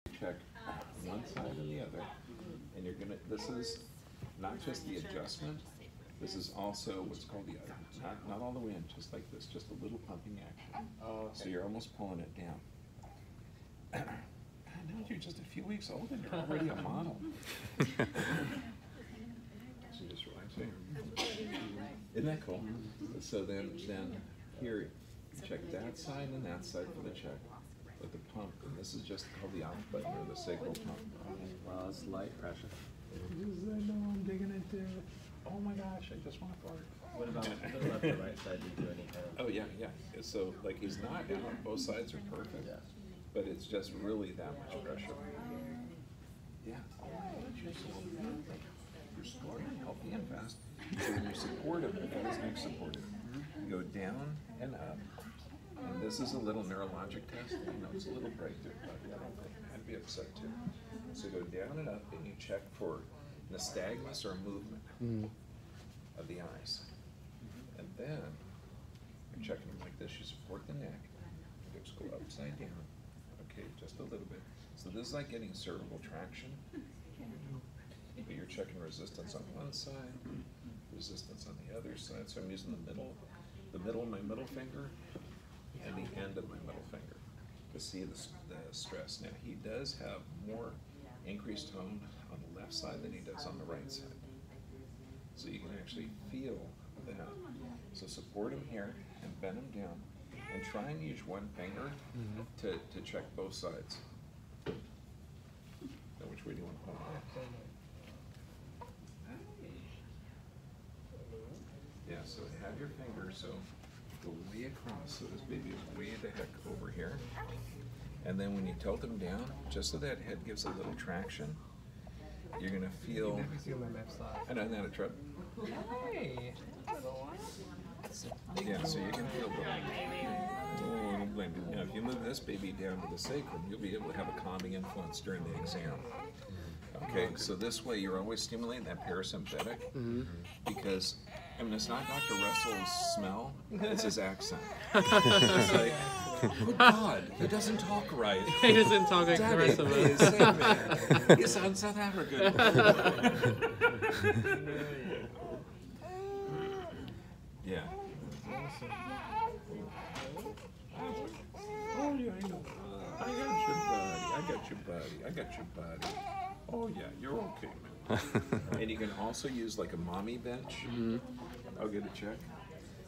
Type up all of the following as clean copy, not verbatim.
check one side and the other, and you're gonna, this is not just the adjustment, this is also what's called the, not all the way in, just like this, just a little pumping action. Oh, okay. So you're almost pulling it down. God, now you're just a few weeks old and you're already a model. So just relax here. Isn't that cool? So then here, check that side and that side for the check with the pump. And this is just called the off button or the sacral pump. Wow, that's light pressure. I know, I'm digging into it. Oh my gosh, I just want to fart. What about the left or right side? Do you do any kind of? Oh yeah, yeah. So like he's not out, both sides are perfect, Yeah. but it's just really that much pressure. Yeah. You're supportive, healthy and fast. So when you're supportive, the guy's neck supportive. You go down and up. And this is a little neurologic test. You know, it's a little breakthrough, but I don't think I'd be upset too. So go down and up, and you check for nystagmus or movement of the eyes. And then you're checking them like this. You support the neck. You just go upside down. Okay, just a little bit. So this is like getting cervical traction. But you're checking resistance on one side, resistance on the other side. So I'm using the middle of my middle finger and the end of my middle finger to see the stress. Now he does have more increased tone on the left side than he does on the right side. So you can actually feel that. So support him here and bend him down and try and use one finger to check both sides. Now which way do you want to hold it? Yeah, so have your finger, so go way across, so this baby is way the heck over here. And then when you tilt him down, just so that head gives a little traction, you're gonna feel. You never see my left side. I know, isn't that a trip? Hey. Yeah, so you can feel the. Now, if you move this baby down to the sacrum, you'll be able to have a calming influence during the exam. Okay, so this way you're always stimulating that parasympathetic, because I mean it's not Dr. Russell's smell, it's his accent. It's like, oh God, he doesn't talk right. He doesn't talk like the rest of us. You sound South African. Yeah. Oh yeah, I know. I got your body. Oh yeah, you're okay, man. And you can also use like a mommy bench. I'll get a check.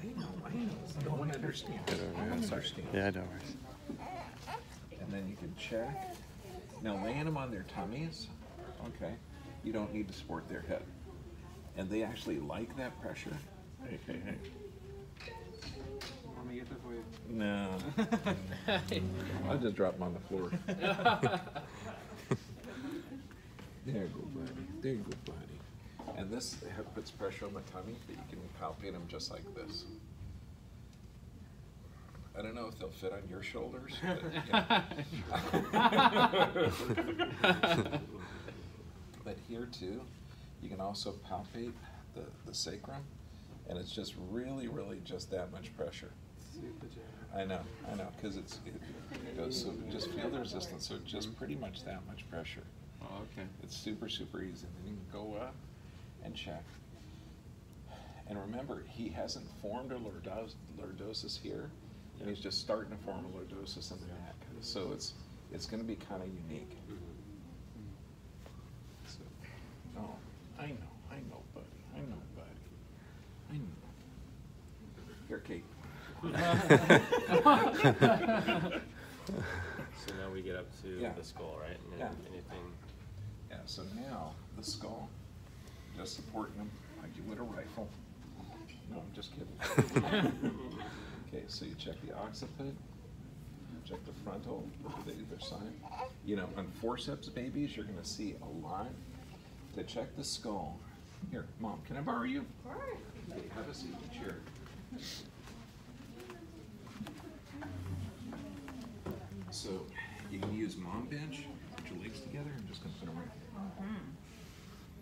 I know. No one understands. Yeah, I don't worry. And then you can check. Now laying them on their tummies, okay, you don't need to support their head. And they actually like that pressure. Hey. Want me to get that for you? No. I'll just drop them on the floor. There you go, buddy. And this puts pressure on the tummy, but you can palpate them just like this. I don't know if they'll fit on your shoulders, but, but here too, you can also palpate the sacrum, and it's just really just that much pressure. I know, because it goes, so just feel the resistance, so just pretty much that much pressure. Oh, okay. It's super easy. And then you can go up and check. And remember, he hasn't formed a lordosis here, and he's just starting to form a lordosis in the neck. So it's going to be kind of unique. So, oh, I know, buddy. Here, Kate. So now we get up to the skull, right? And then anything. Yeah, so now the skull, just supporting him like you would a rifle. No, I'm just kidding. Okay, so you check the occiput, check the frontal, the either side. You know, on forceps babies, you're going to see a lot. To check the skull. Here, Mom, can I borrow you? Of course. Okay, have a seat, chair. So you can use mom bench, put your legs together. I'm just going to put them right there.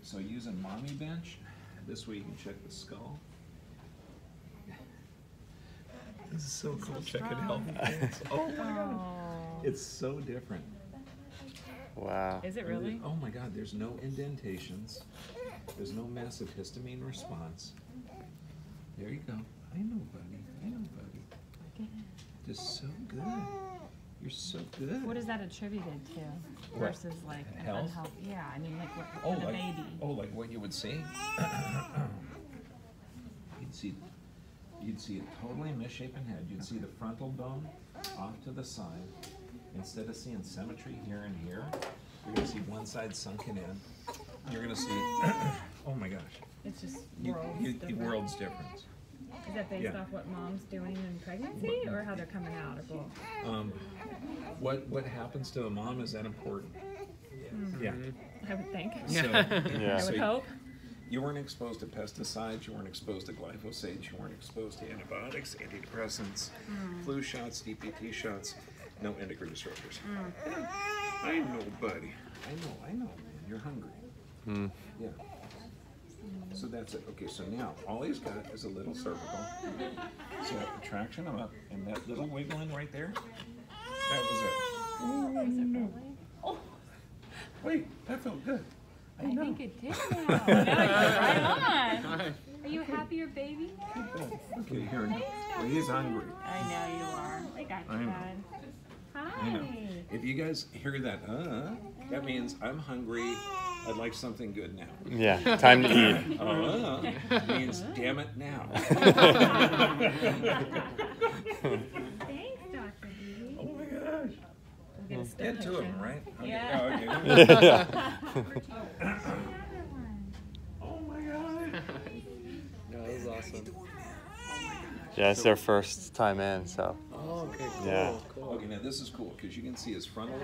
So using mommy bench, this way you can check the skull. This is so cool, checking healthy things. Oh my gosh. It's so different. Wow. Is it really? Oh my God, there's no indentations. There's no massive histamine response. There you go. I know, buddy. I know, buddy. Just so good. You're so good. What is that attributed to What? versus like an Health? unhealthy? Yeah, I mean like what Oh, for the like, baby. oh, like what you would see? You'd see a totally misshapen head. You'd see the frontal bone off to the side. Instead of seeing symmetry here and here, you're gonna see one side sunken in. You're gonna see, oh my gosh. It's just Worlds difference. Is that based Yeah. off what mom's doing in pregnancy or how they're coming out or both? What happens to the mom, is that important? Yeah. I would think. So, I would hope. You weren't exposed to pesticides, you weren't exposed to glyphosate, you weren't exposed to antibiotics, antidepressants, flu shots, DPT shots, no endocrine disruptors. I know, buddy. I know, man. You're hungry. Yeah. So that's it. Okay, so now all he's got is a little cervical. So traction him up, and that little wiggling right there, that was it. Oh, wait, that felt good. I think it did now. Now you're right on. Are you happy your baby? Okay, here we go. Well, he's hungry. I know you are. I got I you, know. bud. I know. Hi. If you guys hear that, that means I'm hungry. I'd like something good now. Yeah, time to eat. Means damn it now. Thanks, Dr. B. Oh my gosh. We'll get a still Get to picture. him, right? Okay. Yeah. Oh, okay. Another one. Oh my god. No, that was awesome. Yeah, it's their first time in, so. Oh, okay, cool. Yeah. Cool. Okay, now this is cool because you can see his frontal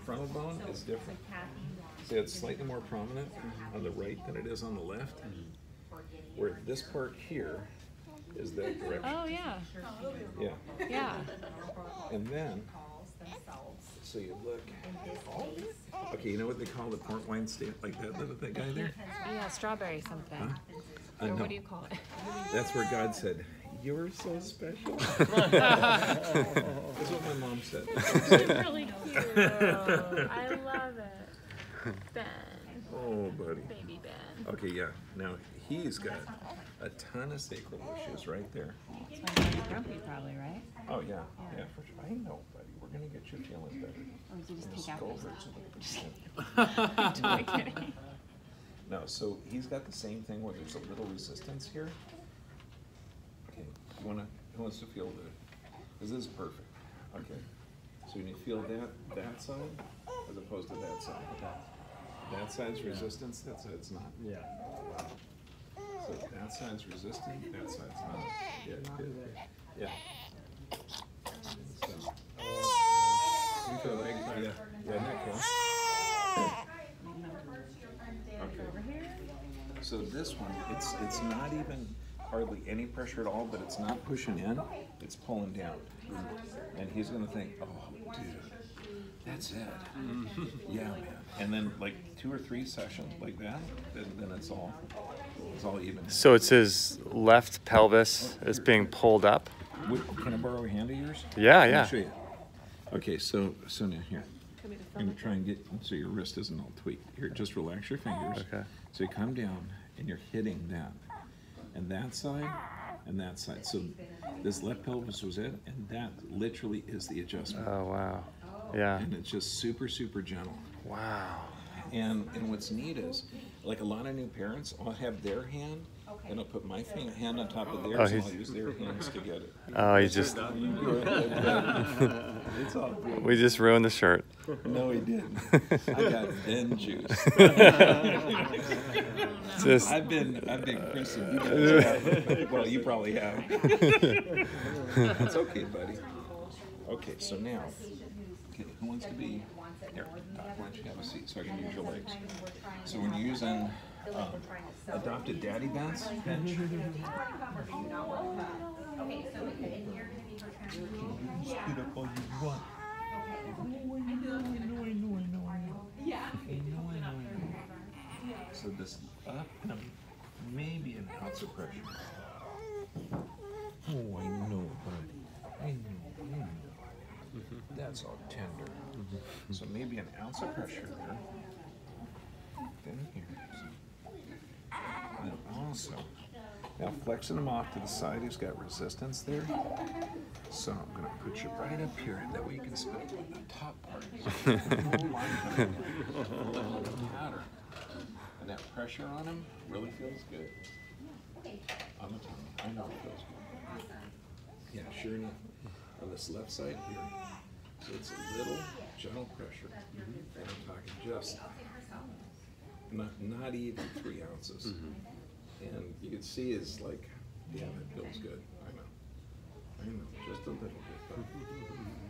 bone is different. See, it's slightly more prominent on the right than it is on the left. Where this part here is that direction. Oh, yeah. Yeah. Yeah. And then, so you look. Okay, you know what they call the port wine stamp, like that guy there? Yeah, strawberry something. Or No. what do you call it? That's where God said, "You're so special." That's what my mom said. It's really cute. I love it. Ben. Oh, buddy. Baby Ben. Okay, yeah. Now he's got a ton of sacral issues right there. That's why he's grumpy probably, right? Oh yeah, yeah, for sure. I know, buddy. We're gonna get you feeling better. Or did you just take out Go your over it stuff? so that we Totally kidding. No, so he's got the same thing where there's a little resistance here. Okay, who wants to feel good? Because this is perfect. Okay, so when you feel that side as opposed to that side. That side's resistance, that side's not. Yeah. So that side's resistant, that side's not. Yeah, good. Yeah. So, you feel like, yeah, isn't that cool? Okay. So this one, it's not even hardly any pressure at all, but it's not pushing in, it's pulling down. And he's gonna think, oh, dude, that's it. Yeah, man. And then like 2 or 3 sessions like that, then it's all even. So it's his left pelvis is being pulled up? Can I borrow a hand of yours? Yeah, Let me yeah. show you. Okay, so now here. I'm gonna try and get so your wrist isn't all tweaked. Here, just relax your fingers. Okay. So you come down and you're hitting that, and that side, and that side. So this left pelvis was it, and that literally is the adjustment. Oh, wow. Yeah. And it's just super, super gentle. Wow. And what's neat is, like a lot of new parents, I'll have their hand, and I'll put my hand on top of theirs, and I'll use their hands to get it. Oh, he just, It's all good. we just ruined the shirt. No, he didn't. I got Ben juice. Just, I've been christened. You guys have. Well, you probably have. That's okay, buddy. Okay, so now, okay, who wants to be here? Doc, why don't you have a seat so I can use your legs? So when you're using adopted daddy bench, you can speed up all you want. I know. So this up and maybe an ounce of pressure. Oh, I know, buddy. I know. That's all tender. So maybe an ounce of pressure there. Then here. And then also, now flexing them off to the side, he's got resistance there. So I'm going to put you right up here. That way you can spin on the top part. Whole line pattern. And that pressure on him really feels good. On the tongue. I know it feels good. Yeah, sure enough. On this left side here. So it's a little gentle pressure. And I'm talking just not even 3 ounces. And you can see it's like, yeah, that feels good. I know, just a little bit, but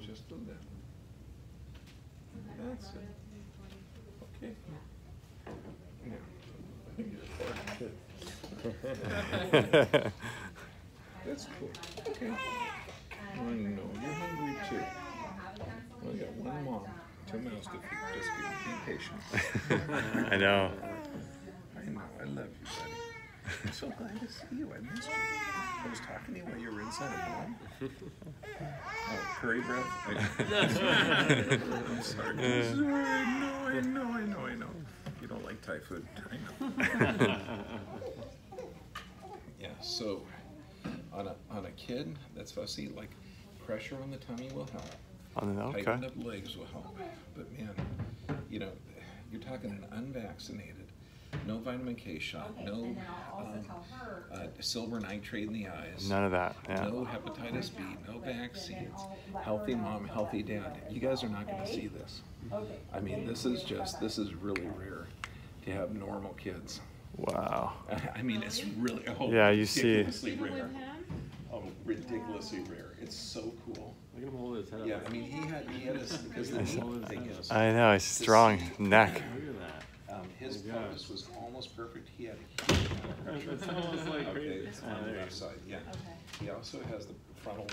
just a little. That's it. Okay. Yeah. That's cool. Okay. I know you're hungry too. Well, you got one mom, 2 mouths to feed. Just be patient. I know. I know. I love you, buddy. I'm so glad to see you. I missed you. I was talking to you while you were inside of mom. Oh, curry breath? I'm sorry. I know. You don't like Thai food. I know. Yeah, so on a kid that's fussy, like pressure on the tummy will help. Okay. Tightened up legs will help. But man, you know, you're talking an unvaccinated, no vitamin K shot, no silver nitrate in the eyes. None of that, yeah. No hepatitis B, no vaccines. Healthy mom, healthy dad. You guys are not going to see this. I mean, this is really rare to have normal kids. Wow. I mean, it's really yeah, you see. ridiculously rare. Oh, ridiculously rare. It's so cool. Look at him hold his head Yeah, up. I mean, he had us because the neat thing is. I know, he's strong neck. Look at that. His pelvis was almost perfect. He had a huge amount of pressure. That's almost like Okay, crazy. on the left side, yeah. He also has the frontal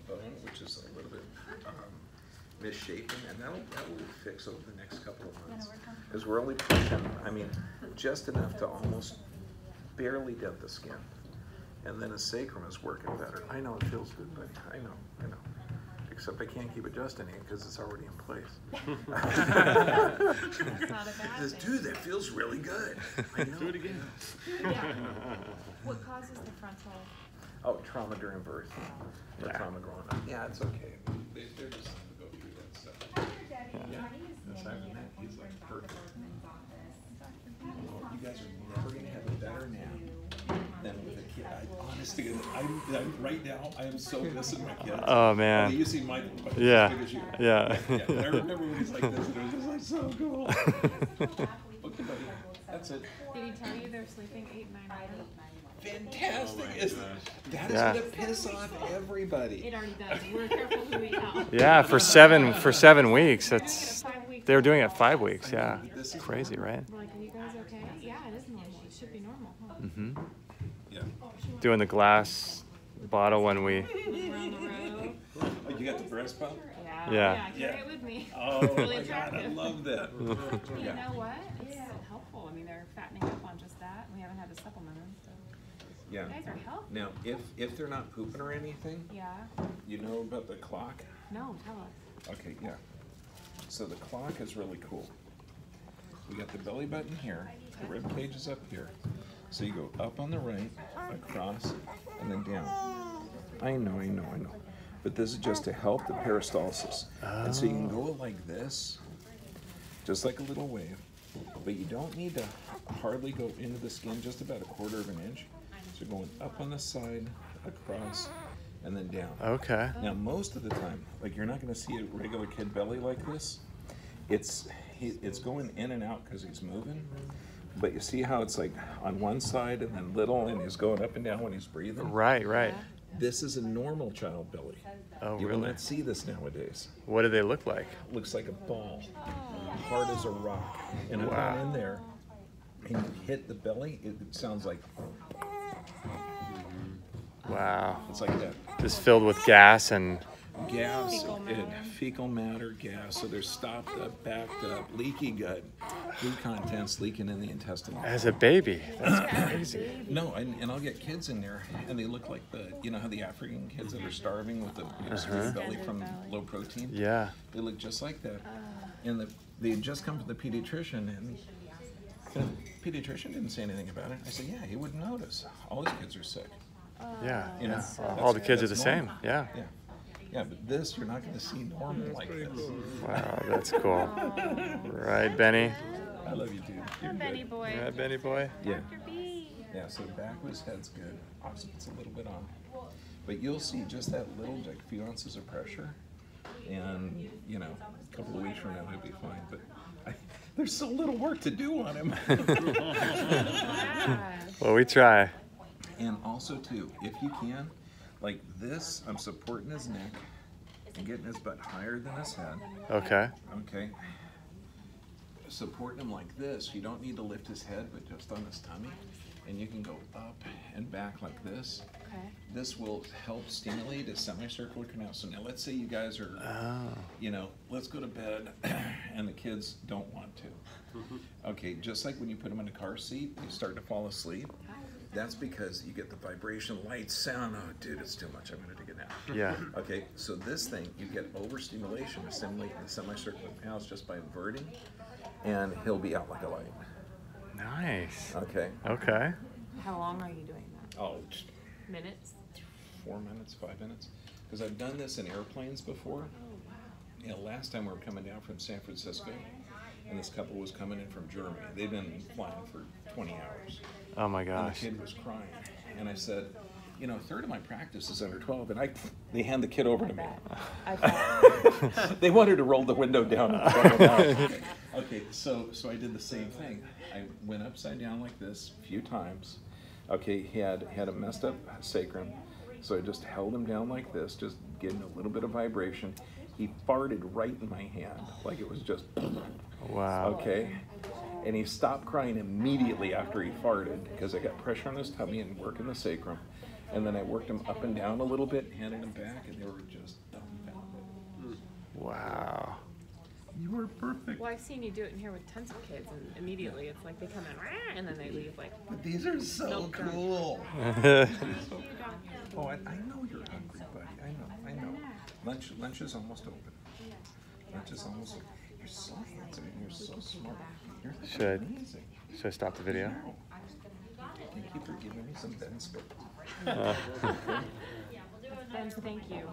bone, which is a little bit misshapen, and that will fix over the next couple of months. Because we're only pushing, I mean, just enough to almost barely dent the skin. And then his sacrum is working better. I know it feels good, buddy. I know. Except I can't keep adjusting it because it's already in place. He says, dude, that feels really good. I know. Do it again. Yeah. What causes the frontal? Oh, trauma during birth. Or trauma growing up. Yeah, it's okay. They're just going to go through that stuff. Yeah. Aside from that, he's like perfect. You guys are never going to have a better nap than with a kid. Honest to goodness, right now, I am so missing my kids. Oh, man. You see Michael, but Yeah. as big as you. Yeah. I remember when he's like this, and it was just like so cool. Okay, buddy, that's it. Did he tell you they're sleeping 8, 9 hours? Fantastic. That is Yeah. going to piss off everybody. It already does. We're careful who we tell. Yeah, for 7 weeks. That's 5 weeks. they were doing it 5 weeks. Yeah, This is crazy, right? We're like, are you guys okay? Yeah, it is normal. It should be normal, huh? Mhm. Yeah. Doing the glass bottle when we. Around the row. Oh, you got the breast pump? Yeah. Yeah. Carry it with me. Oh Really my God, I attractive. love that. You know what? It's helpful. I mean, they're fattening up on just that. We haven't had to supplement them, so. Yeah. You guys are healthy. Now, if they're not pooping or anything, Yeah. you know about the clock? No, tell us. Okay, yeah. So the clock is really cool. We got the belly button here, the rib cage is up here. So you go up on the right, across, and then down. I know. But this is just to help the peristalsis. And so you can go like this, just like a little wave. But you don't need to hardly go into the skin, just about 1/4 of an inch. So going up on the side, across, and then down. Okay. Now, most of the time, like you're not going to see a regular kid belly like this. It's going in and out because he's moving. But you see how it's like on one side and then little, and he's going up and down when he's breathing? Right. This is a normal child belly. Oh, You will really? not see this nowadays. What do they look like? Looks like a ball, hard as a rock. And I've Wow. gone in there, and you hit the belly, it sounds like, Wow. it's like that. Just filled with gas and. gas, Fecal fecal matter, gas. So there's stopped up, backed up, leaky gut, food contents leaking in the intestine. As a baby, that's crazy. No, and I'll get kids in there, and they look like how the African kids that are starving with the big belly from low protein? Yeah. They look just like that. And they had just come to the pediatrician, and the pediatrician didn't say anything about it. I said, yeah, he wouldn't notice. All his kids are sick. Yeah. You know, All the kids are the that's same. normal. Yeah. Yeah. Yeah, but this, you're not going to see normal like this. Wow, that's cool. Right, Benny? I love you, dude. You're Benny good. boy. Yeah, Benny boy? Yeah. Dr. B. Yeah, so backwards head's good. Opposite's a little bit on. But you'll see just that little, like a few ounces of pressure. And, you know, a couple of weeks from now, he'll be fine. But there's so little work to do on him. Well, we try. And also, too, if you can, like this, I'm supporting his neck and getting his butt higher than his head. Okay. Okay. Supporting him like this. You don't need to lift his head, but just on his tummy. And you can go up and back like this. Okay. This will help stimulate a semicircular canal. So now let's say you guys are, you know, let's go to bed and the kids don't want to. Okay, just like when you put them in a car seat, they start to fall asleep. That's because you get the vibration, light, sound. Oh, dude, it's too much. I'm going to take a nap. Yeah. Okay, so this thing, you get overstimulation, stimulating the semicircular canals just by inverting, and he'll be out like a light. Nice. Okay. Okay. How long are you doing that? Oh, Minutes? 4 minutes, 5 minutes. Because I've done this in airplanes before. You know, last time we were coming down from San Francisco, and this couple was coming in from Germany. They'd been flying for 20 hours. Oh my And the gosh. kid was crying. And I said, you know, a third of my practice is under 12, and they hand the kid over to me. They wanted to roll the window down and throw him out. Okay, so I did the same thing. I went upside down like this a few times. Okay, he had a messed up sacrum, so I just held him down like this, just getting a little bit of vibration. He farted right in my hand, like it was just, Wow. okay? And he stopped crying immediately after he farted because I got pressure on his tummy and working the sacrum. And then I worked him up and down a little bit, handed him back, and they were just dumbfounded. Wow. You were perfect. Well, I've seen you do it in here with tons of kids, and immediately it's like they come in, "Rah," and then they leave like. But these are so Milk drunk. cool. Oh, I know you're hungry, buddy. I know. Lunch is almost open. Lunch is almost open. You're so handsome and you're so smart. You're amazing. Should I stop the video? No. Thank you for giving me some Ben spit. Ben, thank you.